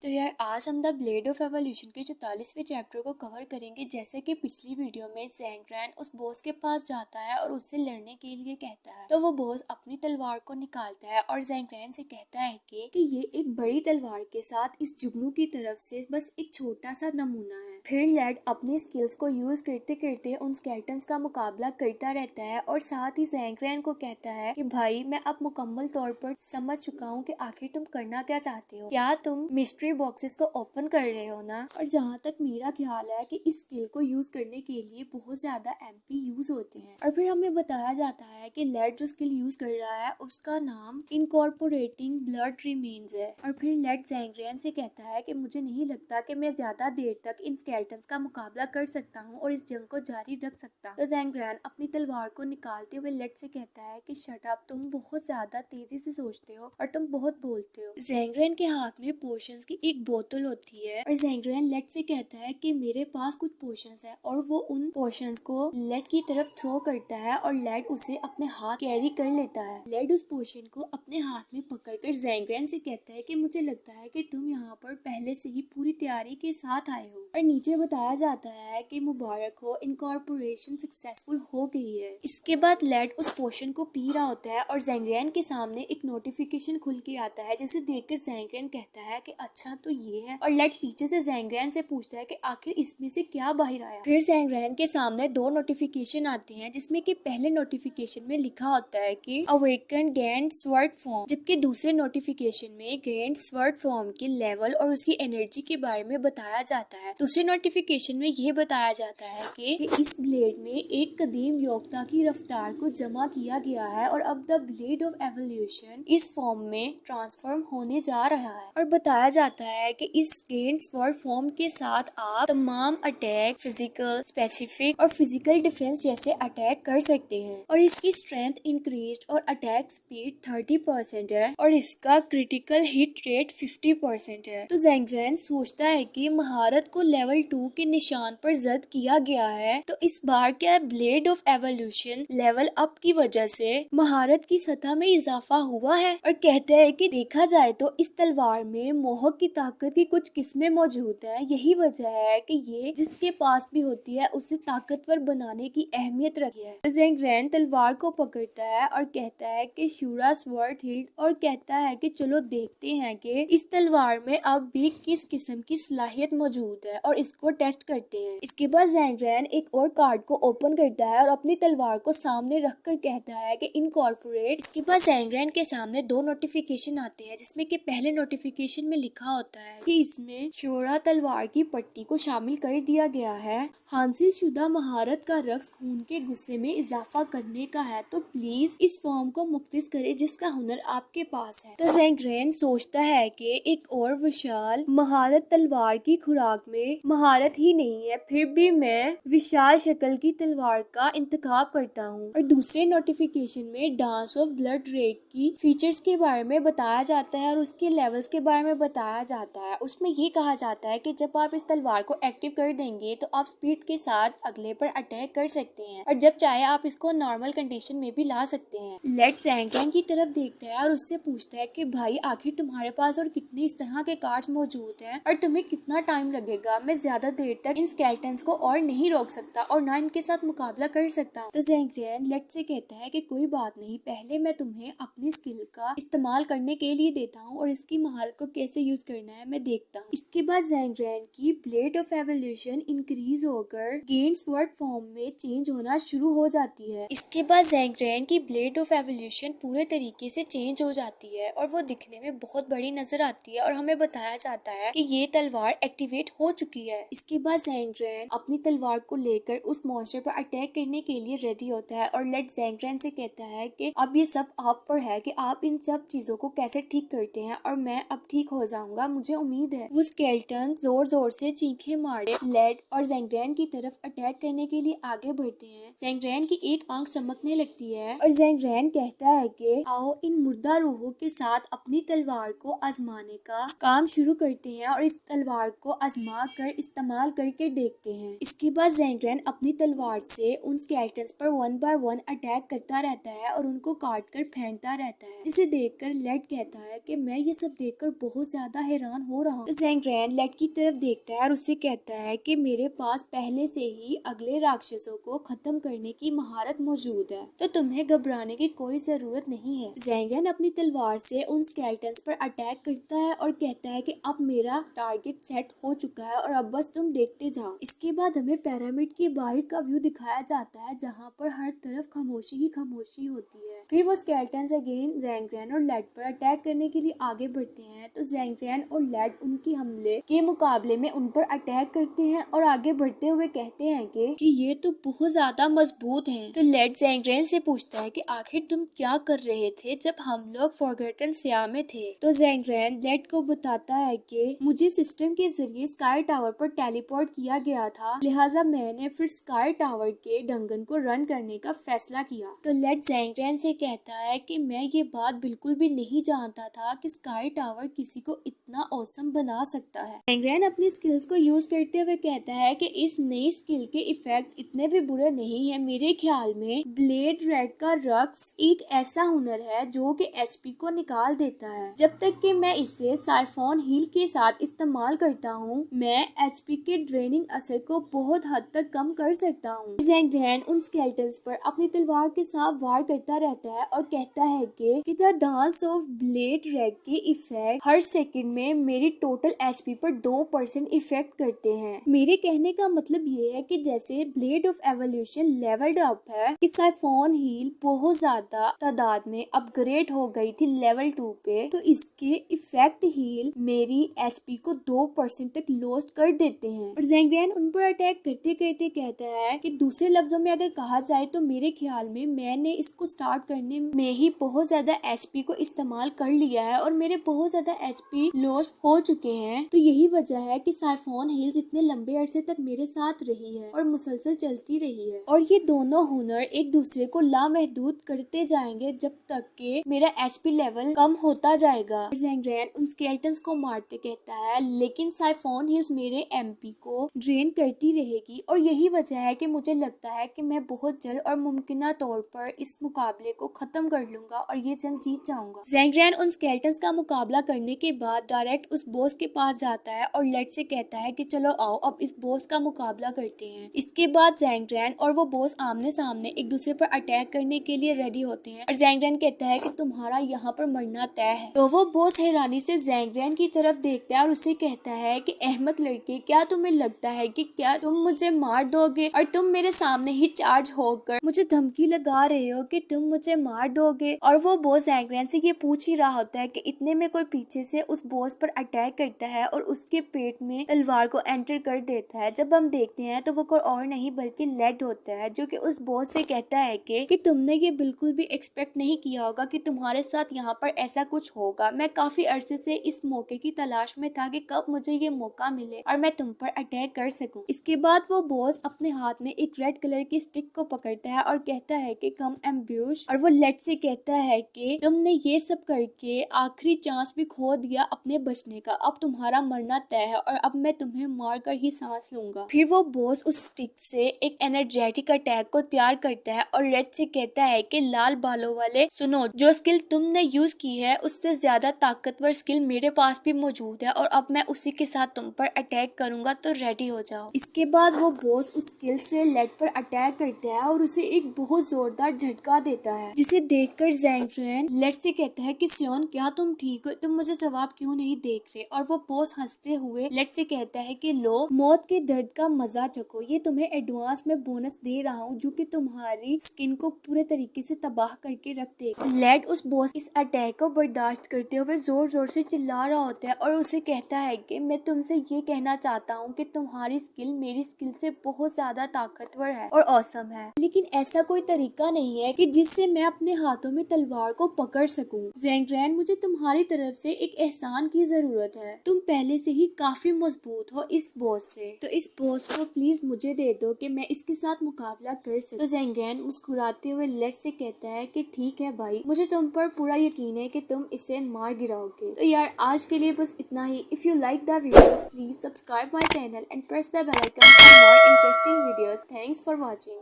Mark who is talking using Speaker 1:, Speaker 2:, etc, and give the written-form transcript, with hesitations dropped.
Speaker 1: तो यार आज हम द ब्लेड ऑफ एवोल्यूशन के 44वें चैप्टर को कवर करेंगे। जैसे कि पिछली वीडियो में ज़ैंग्रेन उस बॉस के पास जाता है और उससे लड़ने के लिए कहता है, तो वो बॉस अपनी तलवार को निकालता है और ज़ैंग्रेन से कहता है कि ये एक बड़ी तलवार के साथ इस जुगनू की तरफ से बस एक छोटा सा नमूना है। फिर लेड अपनी स्किल्स को यूज करते करते उन स्केलेटन्स का मुकाबला करता रहता है और साथ ही ज़ैंग्रेन को कहता है कि भाई मैं अब मुकम्मल तौर पर समझ चुका हूँ कि आखिर तुम करना क्या चाहते हो। क्या तुम मिस्ट्री बॉक्सेस को ओपन कर रहे हो ना? और जहाँ तक मेरा ख्याल है कि इस स्किल को यूज करने के लिए बहुत ज्यादा एमपी यूज होते हैं। और फिर हमें बताया जाता है कि लेड जो स्किल यूज कर रहा है उसका नाम इनकॉर्पोरेटिंग ब्लड रिमेन्स है। और फिर लेड ज़ैंग्रेन से कहता है कि मुझे नहीं लगता कि मैं ज्यादा देर तक इन स्केलेटन्स का मुकाबला कर सकता हूँ और इस जंग को जारी रख सकता। तो ज़ैंग्रेन अपनी तलवार को निकालते हुए लेड से कहता है कि शट अप, तुम बहुत ज्यादा तेजी से सोचते हो और तुम बहुत बोलते हो। ज़ैंग्रेन के हाथ में पोशंस की एक बोतल होती है और ज़ैंग्रेन लेड से कहता है कि मेरे पास कुछ पोशंस है और वो उन पोशंस को लेड की तरफ थ्रो करता है और लेड उसे अपने हाथ कैरी कर लेता है। लेड उस पोशन को अपने हाथ में पकड़कर ज़ैंग्रेन से कहता है कि मुझे लगता है कि तुम यहाँ पर पहले से ही पूरी तैयारी के साथ आए हो। और नीचे बताया जाता है कि मुबारक हो, इनकॉर्पोरेशन सक्सेसफुल हो गई है। इसके बाद लेड उस पोशन को पी रहा होता है और ज़ैंग्रेन के सामने एक नोटिफिकेशन खुल के आता है, जिसे देखकर ज़ैंग्रेन कहता है कि अच्छा तो ये है। और लेड पीछे से ज़ैंग्रेन से पूछता है कि आखिर इसमें से क्या बाहर आया। फिर ज़ैंग्रेन के सामने दो नोटिफिकेशन आते हैं, जिसमें कि पहले नोटिफिकेशन में लिखा होता है कि अवेकन ग्रैंड स्वर्ड फॉर्म, जबकि दूसरे नोटिफिकेशन में ग्रैंड स्वर्ड फॉर्म के लेवल और उसकी एनर्जी के बारे में बताया जाता है। दूसरे नोटिफिकेशन में यह बताया जाता है कि इस ब्लेड में एक कदीम योग्यता की रफ्तार को जमा किया गया है और अब द ब्लेड ऑफ एवोल्यूशन इस फॉर्म में ट्रांसफॉर्म होने जा रहा है। और बताया जाता है कि इस ग्रैंड स्वॉर्ड फॉर्म के साथ आप तमाम अटैक, फिजिकल, स्पेसिफिक और फिजिकल डिफेंस जैसे अटैक कर सकते हैं। और इसकी स्ट्रेंथ इंक्रीज और अटैक स्पीड 30% है और इसका क्रिटिकल हिट रेट 50% है। तो ज़ैंग्रेन सोचता है कि महारत को लेवल 2 के निशान पर जद किया गया है, तो इस बार क्या blade of evolution level up की वजह से महारत की सतह में इजाफा हुआ है। और कहते हैं कि देखा जाए तो इस तलवार में मोहक की ताकत की कुछ किस्में मौजूद है। यही वजह है कि ये जिसके पास भी होती है उसे ताकतवर बनाने की अहमियत रखी है। तो ज़ैंग्रेन तलवार को पकड़ता है और कहता है कि शूरा स्वर्ड हिल्ड, और कहता है कि चलो देखते हैं कि इस तलवार में अब भी किस किस्म की सलाहियत मौजूद है और इसको टेस्ट करते हैं। इसके बाद ज़ैंग्रेन एक और कार्ड को ओपन करता है और अपनी तलवार को सामने रखकर कहता है कि इनकॉर्पोरेट। इसके बाद ज़ैंग्रेन के सामने दो नोटिफिकेशन आते हैं, जिसमें कि पहले नोटिफिकेशन में लिखा होता है कि इसमें शोरा तलवार की पट्टी को शामिल कर दिया गया है। हासिल शुदा महारत का रक्स खून के गुस्से में इजाफा करने का है, तो प्लीज इस फॉर्म को मुख्तिस करें जिसका हुनर आपके पास है। तो ज़ैंग्रेन सोचता है कि एक और विशाल महारत तलवार की खुराक में महारत ही नहीं है, फिर भी मैं विशाल शक्ल की तलवार का इंतखाब करता हूँ। और दूसरे नोटिफिकेशन में डांस ऑफ ब्लड रेड की फीचर्स के बारे में बताया जाता है और उसके लेवल्स के बारे में बताया जाता है। उसमें ये कहा जाता है कि जब आप इस तलवार को एक्टिव कर देंगे तो आप स्पीड के साथ अगले पर अटैक कर सकते हैं और जब चाहे आप इसको नॉर्मल कंडीशन में भी ला सकते हैं। लेड ज़ैंग्रेन की तरफ देखता है और उससे पूछता है कि भाई आखिर तुम्हारे पास और कितने इस तरह के कार्ड्स मौजूद हैं और तुम्हें कितना टाइम लगेगा? मैं ज्यादा देर तक इन स्केलेटन्स को और नहीं रोक सकता और ना इनके साथ मुकाबला कर सकता। तो ज़ैंग्रेन लेड से कहता है कि कोई बात नहीं, पहले मैं तुम्हें अपनी स्किल का इस्तेमाल करने के लिए देता हूँ और इसकी महारत को कैसे यूज करना है मैं देखता हूँ। इसके बाद ज़ैंग्रेन की ब्लेड ऑफ एवोल्यूशन इंक्रीज होकर गेन स्वॉर्ड फॉर्म में चेंज होना शुरू हो जाती है। इसके बाद ज़ैंग्रेन की ब्लेड ऑफ एवोल्यूशन पूरे तरीके से चेंज हो जाती है और वो दिखने में बहुत बड़ी नजर आती है और हमें बताया जाता है कि ये तलवार एक्टिवेट हो चुकी है। इसके बाद ज़ैंग्रेन अपनी तलवार को लेकर उस मॉन्स्टर पर अटैक करने के लिए रेडी होता है और लेड ज़ैंग्रेन से कहता है कि अब ये सब आप पर है कि आप इन सब चीजों को कैसे ठीक करते हैं और मैं अब ठीक हो जाऊंगा, मुझे उम्मीद है। वो स्केलेटन जोर जोर से चीखें मारे लेड और ज़ैंग्रेन की तरफ अटैक करने के लिए आगे बढ़ते हैं। ज़ैंग्रेन की एक आंख चमकने लगती है और ज़ैंग्रेन कहता है कि आओ इन मुर्दा रूहों के साथ अपनी तलवार को आजमाने का काम शुरू करते हैं और इस तलवार को आजमा कर इस्तेमाल करके देखते हैं। इसके बाद ज़ैंग्रेन अपनी तलवार से उन स्केलेटन्स पर 1 बाय 1 अटैक करता रहता है और उनको काट कर फेंकता रहता है, जिसे देखकर लेड कहता है कि मैं ये सब देखकर बहुत ज्यादा हैरान हो रहा हूँ। तो ज़ैंग लेड की तरफ देखता है और उससे कहता है कि मेरे पास पहले से ही अगले राक्षसों को खत्म करने की महारत मौजूद है, तो तुम्हें घबराने की कोई जरूरत नहीं है। ज़ैंग अपनी तलवार से उन स्केलेटन्स पर अटैक करता है और कहता है कि अब मेरा टारगेट सेट हो चुका है और अब बस तुम देखते जाओ। इसके बाद हमें पिरामिड के बाहर का व्यू दिखाया जाता है जहाँ पर हर तरफ खामोशी ही खामोशी होती है। फिर वो स्केलेटन्स अगेन ज़ैंग और लेड पर अटैक करने के लिए आगे बढ़ते हैं, तो ज़ैंग और लेड उनकी हमले के मुकाबले में उन पर अटैक करते हैं और आगे बढ़ते हुए कहते हैं कि ये तो बहुत ज्यादा मजबूत हैं। तो लेड ज़ैंग से पूछता है कि आखिर तुम क्या कर रहे थे जब हम लोग फॉरगॉटन सिया में थे। तो ज़ैंग लेड को बताता है कि मुझे सिस्टम के जरिए स्काई टावर पर टेलीपोर्ट किया गया था, लिहाजा मैंने फिर स्काई टावर के डंगन को रन करने का फैसला किया। तो लेड ज़ैंग से कहता है कि मैं ये बात बिल्कुल भी नहीं जानता था कि स्काई टावर किसी को इतना औसम बना सकता है। ज़ैंग अपनी स्किल्स को यूज करते हुए कहता है कि इस नई स्किल के इफेक्ट इतने भी बुरे नहीं है। मेरे ख्याल में ब्लेड रैग का रक्स एक ऐसा हुनर है जो कि एचपी को निकाल देता है। जब तक कि मैं इसे साइफोन हील के साथ इस्तेमाल करता हूँ, मैं एचपी के ड्रेनिंग असर को बहुत हद तक कम कर सकता हूँ। ज़ैंग उन स्केलेटन्स पर अपनी तलवार के साथ वार करता रहता है और कहता है कि the dance of blade rag के इफेक्ट हर सेकंड में मेरी टोटल एचपी पर 2% इफेक्ट करते हैं। मेरे कहने का मतलब ये है कि जैसे blade of evolution levelled up है कि साइफोन हील बहुत ज्यादा तादाद में अपग्रेड हो गई थी लेवल 2 पे, तो इसके इफेक्ट हील मेरी एचपी को 2% तक लॉस्ट कर देते हैं। और ज़ैंग उन पर अटैक करते करते कहता है कि दूसरे लफ्जों में अगर कहा जाए तो मेरे ख्याल में मैंने इसको स्टार्ट करने में ही बहुत ज्यादा एचपी को इस्तेमाल कर लिया है और मेरे बहुत ज्यादा एचपी लॉस्ट हो चुके हैं। तो यही वजह है कि साइफोन हील्स इतने लंबे अरसे तक मेरे साथ रही है और मुसलसल चलती रही है, और ये दोनों हुनर एक दूसरे को लामहदूद करते जाएंगे जब तक कि मेरा एचपी लेवल कम होता जाएगा। ज़ैंग उन स्केलेटन्स को मारते कहता है लेकिन साइफोन हील्स मेरे एमपी को ड्रेन करती रहेगी, और यही वजह है कि मुझे लगता है कि मैं बहुत जल्द और मुमकिन तौर पर इस मुकाबले को खत्म कर लूंगा और ये जंग जीत जाऊंगा। ज़ैंग उन स्केलेटन्स का मुकाबला करने के बाद डायरेक्ट उस बॉस के पास जाता है और लेड से कहता है कि चलो आओ अब इस बॉस का मुकाबला करते हैं। इसके बाद ज़ैंग और वो बॉस आमने सामने एक दूसरे पर अटैक करने के लिए रेडी होते हैं और ज़ैंग कहता है कि तुम्हारा यहाँ पर मरना तय है। तो वो बॉस हैरानी से ज़ैंग की तरफ देखता है और उससे कहता है कि अहमक लड़के, क्या तुम्हें लगता है कि क्या तुम मुझे मार दोगे और तुम मेरे सामने ही चार्ज होकर मुझे धमकी लगा रहे हो कि तुम मुझे मार दोगे। और वो बॉस ज़ैंग से ये पूछ ही रहा होता है कि इतने में कोई पीछे से उस बॉस पर अटैक करता है और उसके पेट में तलवार को एंटर कर देता है। जब हम देखते हैं तो वो कोई और नहीं बल्कि लेड होता है, जो कि उस बॉस से कहता है कि तुमने ये बिल्कुल भी एक्सपेक्ट नहीं किया होगा कि तुम्हारे साथ यहाँ पर ऐसा कुछ होगा। मैं काफी अरसे से इस मौके की तलाश में था कि कब मुझे ये मौका मिले और मैं तुम पर अटैक कर सकूं। इसके बाद वो बॉस अपने हाथ में एक रेड कलर की स्टिक को पकड़ता है और कहता है कि कम एम्ब्यूश, और वो लेड से कहता है कि तुमने ये सब करके आखिरी चांस भी खो दिया अपने बचने का, अब तुम्हारा मरना तय है और अब मैं तुम्हें मार कर ही सांस लूंगा। फिर वो बॉस उस स्टिक से एक एनर्जेटिक अटैक को तैयार करता है और रेड से कहता है कि लाल बालों वाले सुनो, जो स्किल तुमने यूज की है उससे ज्यादा ताकतवर स्किल मेरे पास भी मौजूद है और अब मैं उसी के साथ तुम पर अटैक करूंगा, तो रेडी हो जाओ। इसके बाद वो बॉस उस स्किल से लेड पर अटैक करता है और उसे एक बहुत जोरदार झटका देता है, जिसे देखकर ज़ैंग लेड से कहता है कि सियोन, क्या तुम ठीक हो? तुम मुझे जवाब क्यों नहीं देख रहे? और वो बॉस हंसते हुए लेड से कहता है कि लो, मौत के दर्द का मजा चखो, ये तुम्हें एडवांस में बोनस दे रहा हूँ जो कि तुम्हारी स्किन को पूरे तरीके से तबाह करके रख देगा। लेड उस बॉस इस अटैक को बर्दाश्त करते हुए जोर जोर से चिल्ला रहा होता है और उसे कहता है कि मैं तुमसे ये कहना चाहता हूँ कि तुम्हारी स्किल मेरी स्किल से बहुत ज्यादा ताकतवर है और औसम है, लेकिन ऐसा कोई तरीका नहीं है कि जिससे मैं अपने हाथों में तलवार को पकड़ सकूं। ज़ैंग मुझे तुम्हारी तरफ से एक एहसान की जरूरत है। तुम पहले से ही काफी मजबूत हो इस बॉस से, तो इस बॉस को प्लीज मुझे दे दो कि मैं इसके साथ मुकाबला कर सकूं। तो ज़ैंग मुस्कुराते हुए लेड से कहता है कि ठीक है भाई, मुझे तुम पर पूरा यकीन है कि तुम इसे मार गिराओगे। तो यार आज के लिए बस इतना ही। If you like the video please subscribe my channel and press the bell icon for more interesting videos. Thanks for watching.